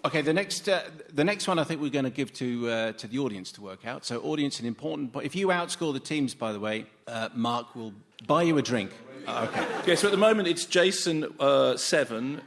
OK, the next one I think we're going to give to the audience to work out. So audience, an important point. If you outscore the teams, by the way, Mark will buy you a drink. OK. Okay, so at the moment it's Jason 7,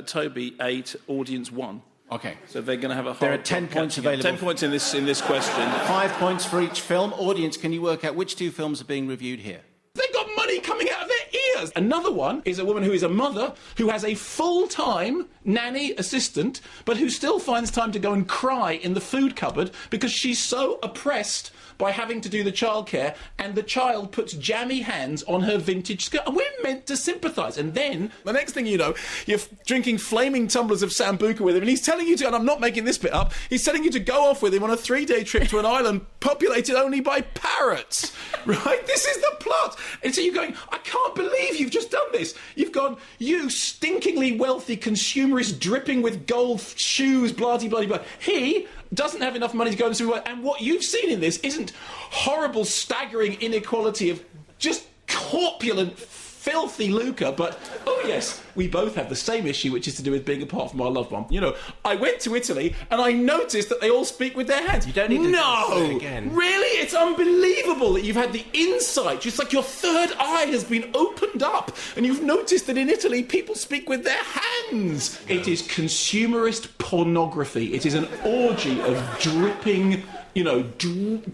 Toby 8, audience 1. OK. So they're going to have a hard There are 10 points available. 10 points in this question. 5 points for each film. Audience, can you work out which 2 films are being reviewed here? They've got money coming out of their ears. Another one is a woman who is a mother who has a full-time nanny assistant, but who still finds time to go and cry in the food cupboard because she's so oppressed by having to do the childcare, and the child puts jammy hands on her vintage skirt. And we're meant to sympathise. And then, the next thing you know, you're drinking flaming tumblers of Sambuca with him, and he's telling you to, and I'm not making this bit up, he's telling you to go off with him on a 3-day trip to an island populated only by parrots. Right? This is the plot. And so you're going, I can't believe you've just done this. You've gone, you stinkingly wealthy consumerist dripping with gold shoes, blah-de-blah-de-blah. He doesn't have enough money to go to the supermarket, and what you've seen in this isn't horrible, staggering inequality of just corpulent, filthy lucre, but, oh yes, we both have the same issue, which is to do with being apart from our loved one. You know, I went to Italy, and I noticed that they all speak with their hands. You don't need to do it again. Really? It's unbelievable that you've had the insight. It's like your third eye has been opened up, and you've noticed that in Italy, people speak with their hands. It is consumerist pornography. It is an orgy of dripping, you know,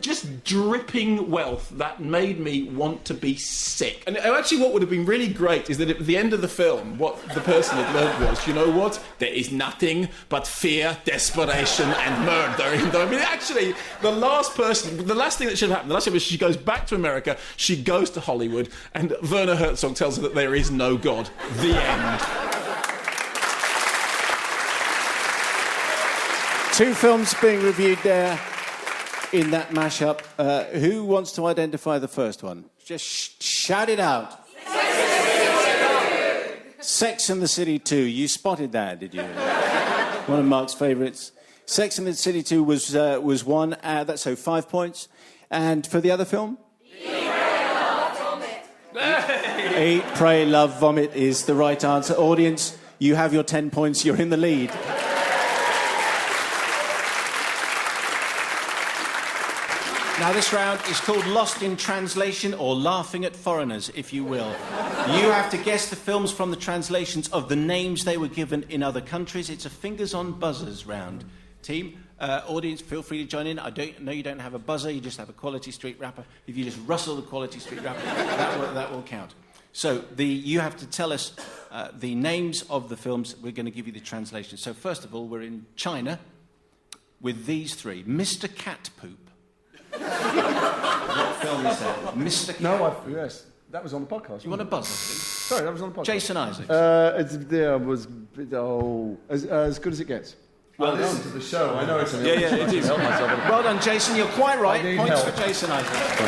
just dripping wealth that made me want to be sick. And actually what would have been really great is that at the end of the film, what the person had learned was, you know what? There is nothing but fear, desperation and murder. I mean, actually, the last thing that should happen, the last thing was she goes back to America, she goes to Hollywood, and Werner Herzog tells her that there is no God. The end. 2 films being reviewed there in that mashup. Who wants to identify the first one? Just shout it out. Sex and the City 2. You spotted that, did you? One of Mark's favourites. Sex and the City 2 was one. That's so 5 points. And for the other film? Eat, Pray, Love, Vomit is the right answer. Audience, you have your 10 points. You're in the lead. Now, this round is called Lost in Translation, or Laughing at Foreigners, if you will. You have to guess the films from the translations of the names they were given in other countries. It's a fingers on buzzers round. Team, audience, feel free to join in. I don't know you don't have a buzzer, you just have a Quality Street wrapper. If you just rustle the Quality Street wrapper, that will count. So you have to tell us the names of the films. We're going to give you the translation. So first of all, we're in China with these 3. Mr. Cat Poop. What film is that? Mr. Cat. No, yes. That was on the podcast. You want a buzzer, please? Sorry, that was on the podcast. Jason Isaacs. As good as it gets. Well done to the show. I know it's a it is. Well done, Jason. You're quite right. Points for Jason Isaacs.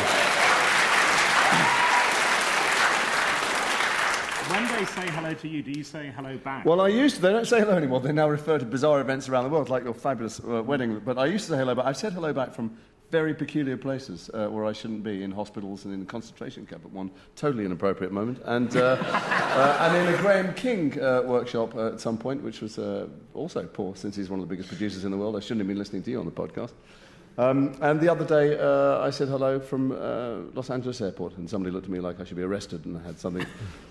When they say hello to you, do you say hello back? Well, they don't say hello anymore. They now refer to bizarre events around the world, like your fabulous wedding. But I used to say hello back. I've said hello back from very peculiar places where I shouldn't be, in hospitals and in a concentration camp at one totally inappropriate moment, and in a Graham King workshop at some point, which was also poor, since he's one of the biggest producers in the world. I shouldn't have been listening to you on the podcast. And the other day, I said hello from Los Angeles airport, and somebody looked at me like I should be arrested, and I had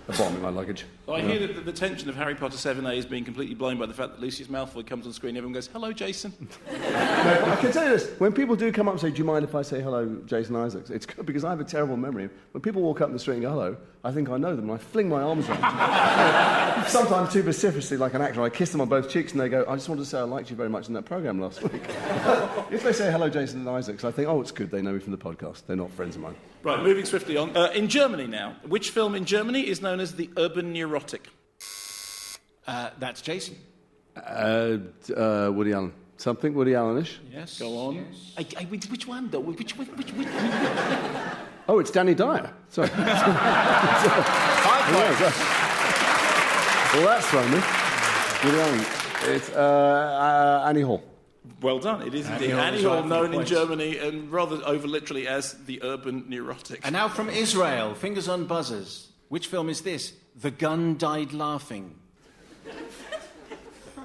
a bomb in my luggage. Well, I hear that the tension of Harry Potter 7A is being completely blown by the fact that Lucius Malfoy comes on screen, everyone goes, hello, Jason. No, I can tell you this, when people do come up and say, do you mind if I say hello, Jason Isaacs? It's good, because I have a terrible memory. When people walk up in the street and go, hello, I think I know them, and I fling my arms around them. Sometimes too vociferously, like an actor. I kiss them on both cheeks, and they go, I just wanted to say I liked you very much in that programme last week. If they say hello, Jason Isaacs, I think, oh, it's good, they know me from the podcast. They're not friends of mine. Right, moving swiftly on. In Germany now. Which film in Germany is known as the urban neurotic? That's Jason. Woody Allen. Something Woody Allen-ish. Yes. Go on. Yes. Which one, though? Which? Oh, it's Danny Dyer. Sorry. 5 points. Well, that's thrown me. Woody Allen. It's Annie Hall. Well done. It is indeed. Annie Hall, known in Germany and rather over-literally as the urban neurotic. And now from Israel, fingers on buzzers. Which film is this? The Gun Died Laughing.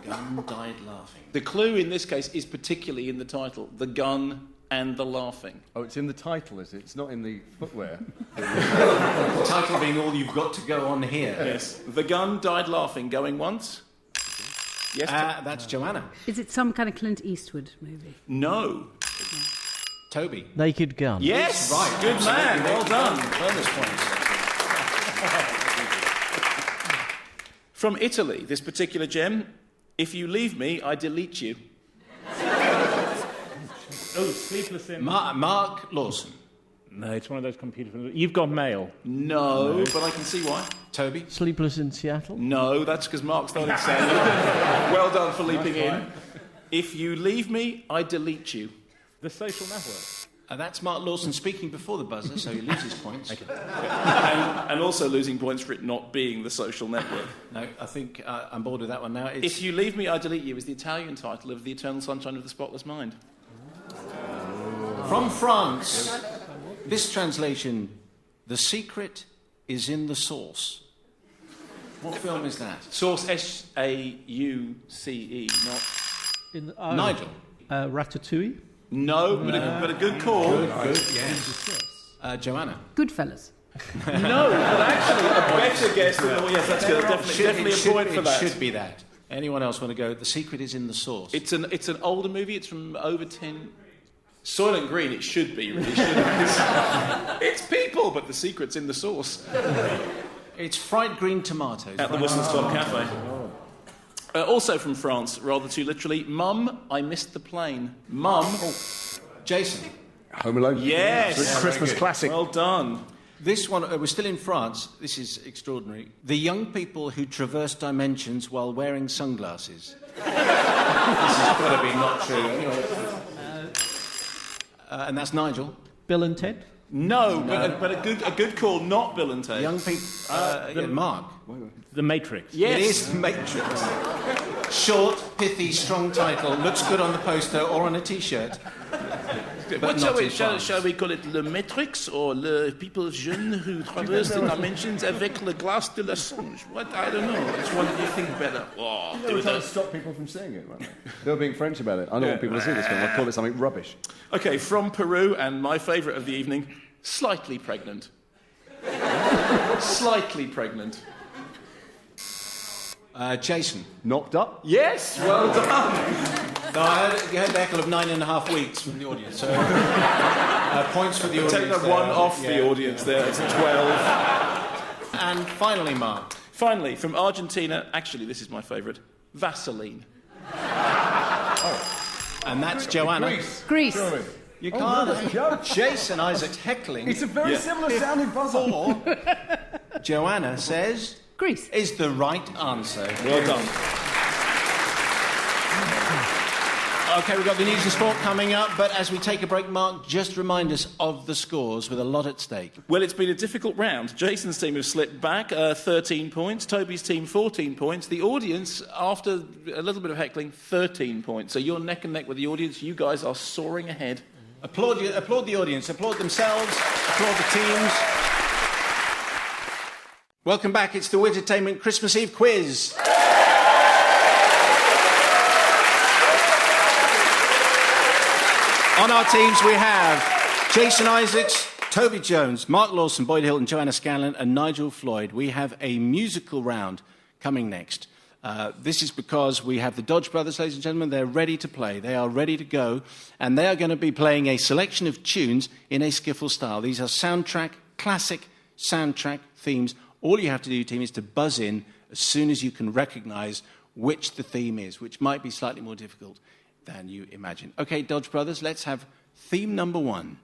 gun died laughing. The clue in this case is particularly in the title, the gun and the laughing. Oh, it's in the title, is it? It's not in the footwear. The title being all you've got to go on here. Yes. The gun died laughing. Going once? Yes. That's Joanna. Is it some kind of Clint Eastwood movie? No. Toby. Naked Gun. Yes. Right. Good man. Well done. Bonus points. From Italy, this particular gem. If you leave me, I delete you. Oh, Sleepless in... Mark Lawson. No, it's one of those computer films. You've got Mail. No, but I can see why. Toby. Sleepless in Seattle. No, that's because Mark started saying it. Well done for leaping in. If you leave me, I delete you. The Social Network. That's Mark Lawson speaking before the buzzer, so he loses points. And also losing points for it not being the Social Network. No, I think I'm bored with that one now. If you leave me, I delete you is the Italian title of The Eternal Sunshine of the Spotless Mind. From France, this translation, The Secret is in the Sauce. What film is that? Source S-A-U-C-E, not... Nigel. Ratatouille. No, but a good call. Good, yes. Joanna. Goodfellas. No, but actually a better guess than... Oh, yes, that's good. Definitely a point for that. It should be that. Anyone else want to go? The Secret is in the Sauce. It's an older movie. It's from over 10... Soylent Green, it should be, really, shouldn't it? It's people, but the secret's in the sauce. It's fried green tomatoes. At the Whistle Stop Cafe. Also from France, rather too literally, Mum, I missed the plane. Mum... Jason. Home Alone. Yes! It's a Christmas classic. Well done. This one, we're still in France. This is extraordinary. The young people who traverse dimensions while wearing sunglasses. This has got to be not true. Anyway. And that's Nigel. Bill and Ted. No. But a good call, not Bill and Ted. Young people... Mark. The Matrix. Yes. It is Matrix. Short, pithy, strong title. Looks good on the poster or on a T-shirt. What shall we call it? Le Matrix or le people jeunes who traverse the dimensions avec le glace de la songe? What? I don't know. Which one do you think better? Oh, They were trying to stop people from seeing it, weren't they? They were being French about it. I don't want people to see this film. I call it something rubbish. Okay, from Peru, and my favourite of the evening, slightly pregnant. Slightly pregnant. Jason. Knocked up? Yes, well done. No, you heard the echo of 9.5 weeks from the audience. So points for the audience. Take that one off the audience there. It's 12. And finally, Mark. Finally, from Argentina, actually, this is my favourite, Vaseline. And that's Joanna. Grease. You can't. Jason Isaac's heckling. It's a very similar sounding puzzle. Joanna says... Grease. Is the right answer. Well done. OK, we've got the news and sport coming up, but as we take a break, Mark, just remind us of the scores with a lot at stake. Well, it's been a difficult round. Jason's team have slipped back 13 points, Toby's team 14 points, the audience, after a little bit of heckling, 13 points. So you're neck and neck with the audience. You guys are soaring ahead. Applaud the audience, applaud themselves, applaud the teams. Welcome back, it's the Wittertainment Christmas Eve quiz. On our teams we have Jason Isaacs, Toby Jones, Mark Lawson, Boyd Hilton, Joanna Scanlon and Nigel Floyd. We have a musical round coming next. This is because we have the Dodge Brothers, ladies and gentlemen. They're ready to play. They are ready to go. And they are going to be playing a selection of tunes in a skiffle style. These are classic soundtrack themes. All you have to do, team, is to buzz in as soon as you can recognise which the theme is, which might be slightly more difficult than you imagine. OK, Dodge Brothers, let's have theme number 1.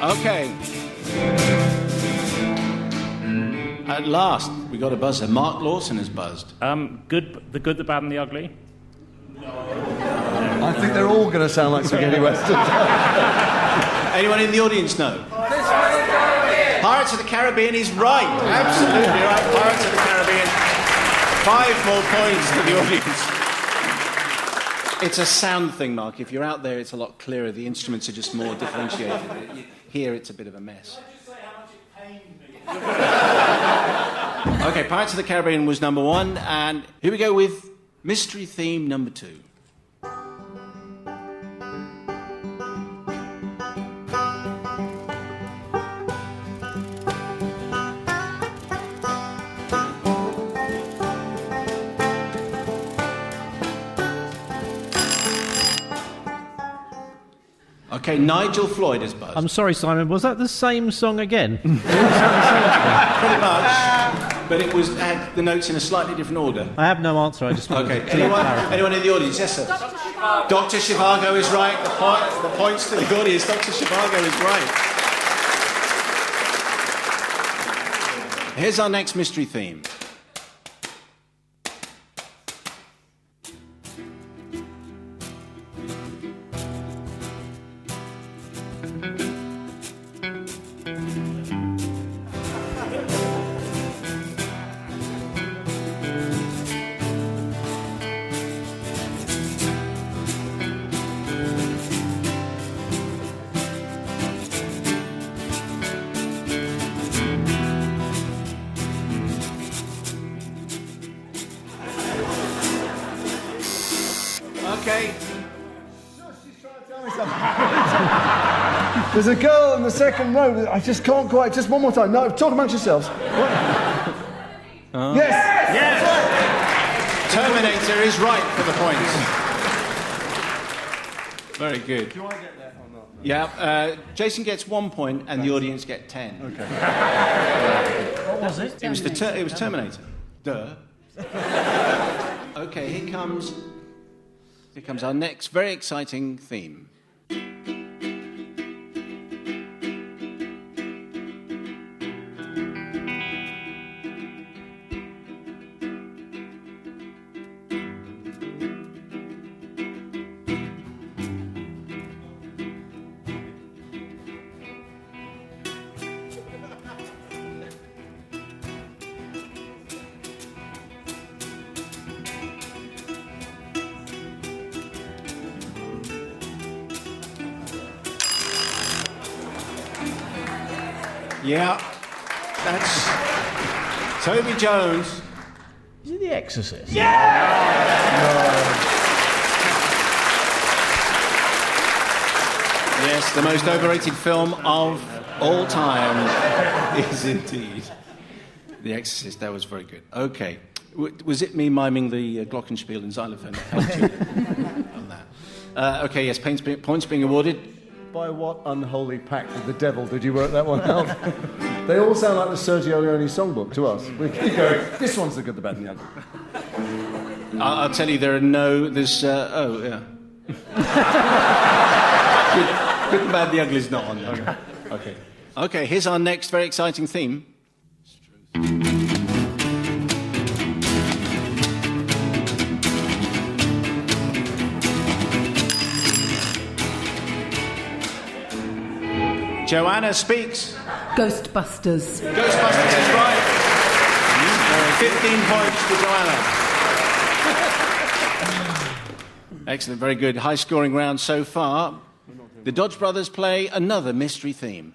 OK. At last, we got a buzzer. Mark Lawson has buzzed. The Good, the Bad and the Ugly. I think they're all going to sound like spaghetti westerns. Anyone in the audience know? Pirates of the Caribbean is right. Absolutely right. Pirates of the Caribbean. 5 more points to the audience. It's a sound thing, Mark. If you're out there, it's a lot clearer. The instruments are just more differentiated. Here, it's a bit of a mess. Okay, Pirates of the Caribbean was number 1, and here we go with mystery theme number 2. Okay, Nigel Floyd is buzzed. I'm sorry, Simon, was that the same song again? Pretty much, but it was had the notes in a slightly different order. I have no answer, I just want Okay, to clarify. anyone in the audience? Yes, sir. Dr. Zhivago is right. The points to the audience. Dr. Zhivago is right. Here's our next mystery theme. Okay. There's a girl in the second row. I just can't quite. Just one more time. No, talk amongst yourselves. Yes. Terminator is right for the points. Very good. Do I get that or not? Yeah, Jason gets 1 point and the audience get 10. Okay. What was it? It was Terminator. Duh. Okay, here comes our next very exciting theme. Yeah, that's Toby Jones. Is it The Exorcist? Yes, the most overrated film of all time is indeed The Exorcist. That was very good. Okay, was it me miming the glockenspiel and xylophone that helped you on that? Okay, yes, points being awarded. By what unholy pact with the devil did you work that one out? They all sound like the Sergio Leone songbook to us. We keep going, this one's the good, the bad, and the ugly. I'll tell you, there's oh, yeah. Good, the bad, the ugly is not on there. Okay, here's our next very exciting theme. Joanna speaks. Ghostbusters. Ghostbusters is right. 15 points to Joanna. Excellent, very good. High-scoring round so far. The Dodge Brothers play another mystery theme.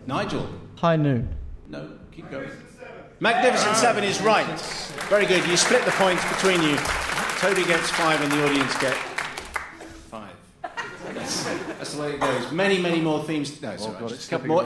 Nigel. High Noon. No, keep going. Magnificent Seven is right. Very good. You split the points between you. Toby gets 5 and the audience get 5. That's the way it goes. Many, many more themes. No, it's all right. Just a couple more.